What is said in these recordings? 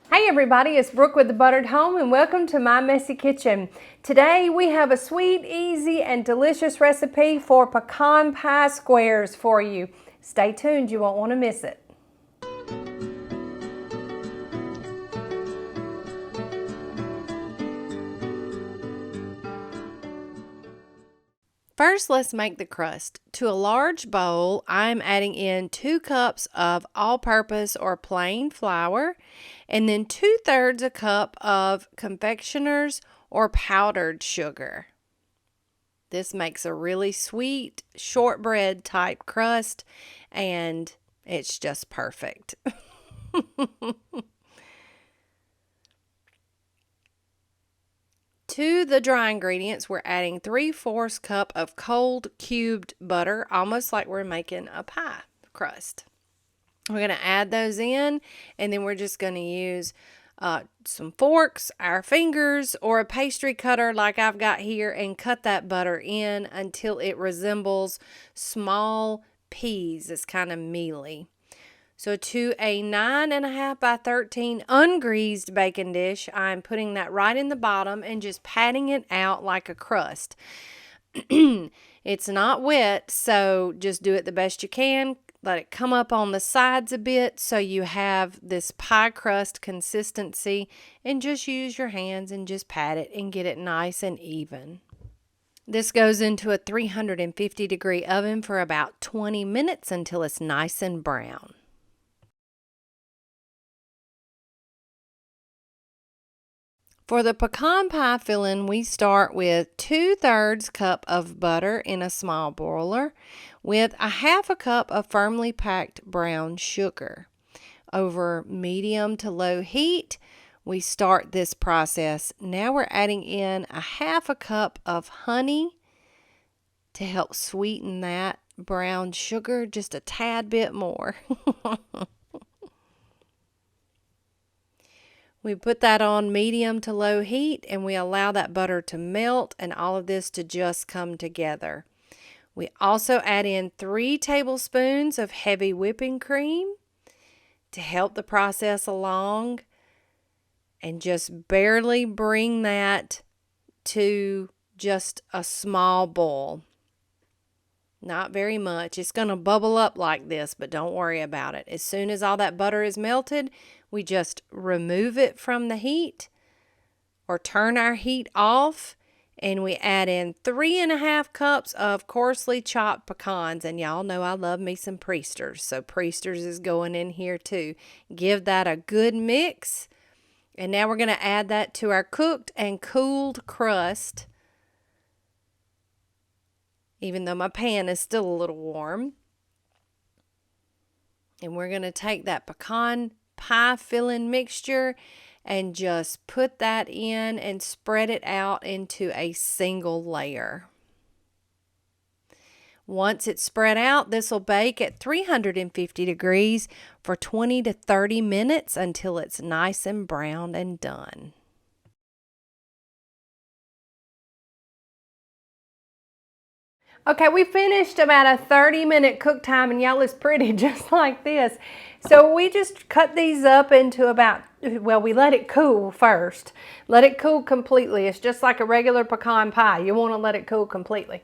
Hey everybody, it's Brooke with the Buttered Home and welcome to my messy kitchen. Today we have a sweet, easy, and delicious recipe for pecan pie squares for you. Stay tuned, you won't want to miss it. First, let's make the crust. To a large bowl, I'm adding in 2 cups of all-purpose or plain flour, and then 2/3 a cup of confectioner's or powdered sugar. This makes a really sweet shortbread type crust, and it's just perfect. To the dry ingredients, we're adding 3/4 cup of cold cubed butter, almost like we're making a pie crust. We're going to add those in, and then we're just going to use some forks, our fingers, or a pastry cutter like I've got here, and cut that butter in until it resembles small peas. It's kind of mealy. So to a 9.5 by 13 ungreased baking dish, I'm putting that right in the bottom and just patting it out like a crust. It's not wet, so just do it the best you can. Let it come up on the sides a bit so you have this pie crust consistency, and just use your hands and just pat it and get it nice and even. This goes into a 350-degree oven for about 20 minutes until it's nice and brown. For the pecan pie filling, we start with 2/3 cup of butter in a small broiler with a 1/2 cup of firmly packed brown sugar. Over medium to low heat, we start this process. Now we're adding in a 1/2 cup of honey to help sweeten that brown sugar just a tad bit more. We put that on medium to low heat, and we allow that butter to melt and all of this to just come together. We also add in 3 tablespoons of heavy whipping cream to help the process along, and just barely bring that to just a small boil. Not very much. It's going to bubble up like this, but don't worry about it. As soon as all that butter is melted, we just remove it from the heat or turn our heat off, and we add in 3.5 cups of coarsely chopped pecans. And y'all know I love me some Priesters, so Priesters is going in here too. Give that a good mix. And now we're going to add that to our cooked and cooled crust, even though my pan is still a little warm. And we're going to take that pecan pie filling mixture and just put that in and spread it out into a single layer. Once it's spread out, this will bake at 350 degrees for 20 to 30 minutes until it's nice and brown and done. Okay, we finished about a 30-minute cook time, and y'all, it's pretty just like this. So we just cut these up into about, well, we let it cool first. Let it cool completely. It's just like a regular pecan pie. You want to let it cool completely.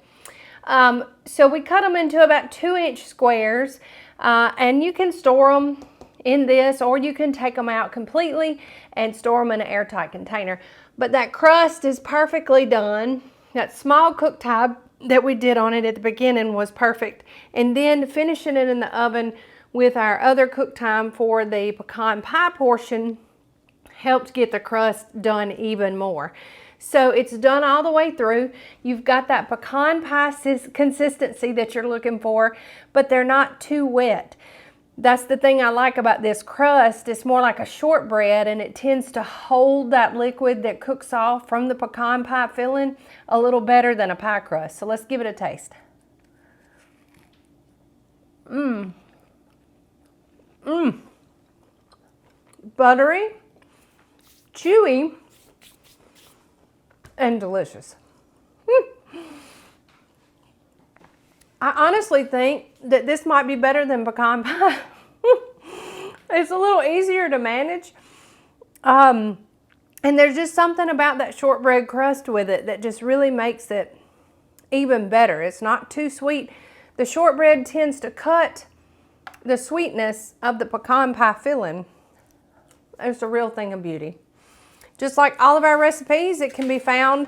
So we cut them into about 2-inch squares, and you can store them in this, or you can take them out completely and store them in an airtight container. But that crust is perfectly done. That small cook time that we did on it at the beginning was perfect. And then finishing it in the oven with our other cook time for the pecan pie portion helped get the crust done even more. So it's done all the way through. You've got that pecan pie consistency that you're looking for, but they're not too wet. That's the thing I like about this crust. It's more like a shortbread, and it tends to hold that liquid that cooks off from the pecan pie filling a little better than a pie crust. So let's give it a taste. Buttery, chewy, and delicious. I honestly think that this might be better than pecan pie. It's a little easier to manage. And there's just something about that shortbread crust with it that just really makes it even better. It's not too sweet. The shortbread tends to cut the sweetness of the pecan pie filling. It's a real thing of beauty. Just like all of our recipes, it can be found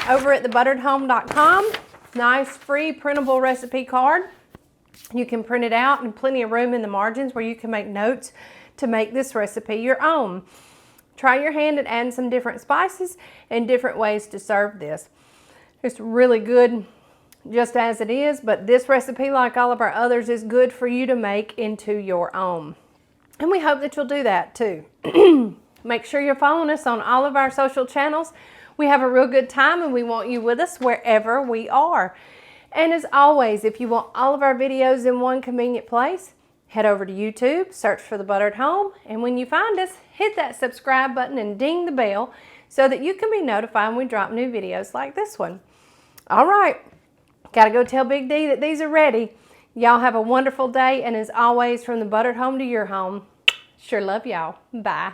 over at thebutteredhome.com. Nice free printable recipe card. You can print it out, and plenty of room in the margins where you can make notes to make this recipe your own. Try your hand at adding some different spices and different ways to serve this. It's really good just as it is, but this recipe, like all of our others, is good for you to make into your own. And we hope that you'll do that too. Make sure you're following us on all of our social channels. We have a real good time and we want you with us wherever we are. And as always, if you want all of our videos in one convenient place, head over to YouTube, search for The Buttered Home, and when you find us, hit that subscribe button and ding the bell so that you can be notified when we drop new videos like this one. All right, gotta go tell Big D that these are ready. Y'all have a wonderful day, and as always, from The Buttered Home to your home, sure love y'all. Bye.